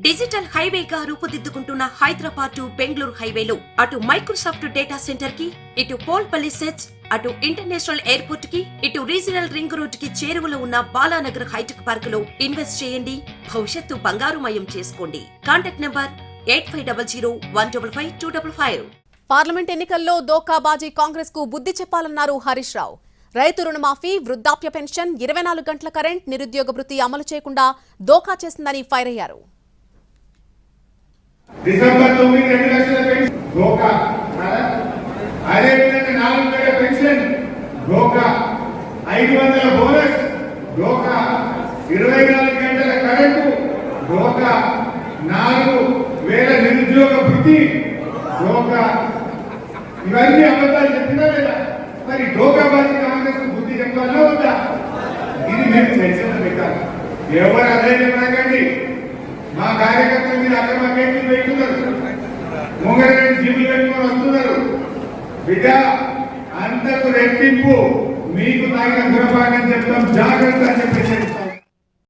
Digital హైవేగా రూపుదిద్దుకుంటున్న Hyderabad to Bengaluru హైవేలో అటు Microsoft data centre కి, ఇటు పోల్పల్లి సెట్స్, అటు ఇంటర్నేషనల్ ఎయిర్పోర్ట్ కి, ఇటు రీజనల్ రింగ్ రోడ్ కి చేరువలో ఉన్న బాలానగర్ హైటెక్ పార్క్ లో ఇన్వెస్ట్ చేయండి. భవిష్యత్తు బంగారుమయం చేసుకోండి. Contact number 8500-155-255. పార్లమెంట్ ఎన్నికల్లో దోకాబాజీ కాంగ్రెస్ కు బుద్ధి చెప్పాలన్నారు హరీష్ రావు. రైతు రుణమాఫీ, వృద్ధాప్య పెన్షన్, 24 గంటల కరెంట్, నిరుద్యోగ భృతి అమలు చేయకుండా దోకా చేసిందని ఫైర్ అయ్యారు. డిసెంబర్ 9 2 లక్షల పెన్షన్ దోకా, అదేవిధంగా 4,000 పెన్షన్ దోకా, 500 బోనస్ దోకా, 24 గంటల కరెంటు దోకా, 4,000 నిరుద్యోగ వృత్తి దోకా. ఇవన్నీ అబద్ధాలు చెప్పినా లేదా? మరి దోకాబాజీ కాంగ్రెస్ బుద్ధి చెప్పాలా వద్దా? ఇది మీరు చర్చలో పెట్టాలి. ఎవరు అదే చెప్పకండి. మా కార్యకర్తలు మీరు అక్రమ కేసులు పెట్టుకున్నారు, ముంగరెడ్డి జీవులు పెట్టుకొని వస్తున్నారు. బిడ్డ అంతకు రెట్టింపు మీకు తాగిన గురపాఠం చెప్తాం, జాగ్రత్త.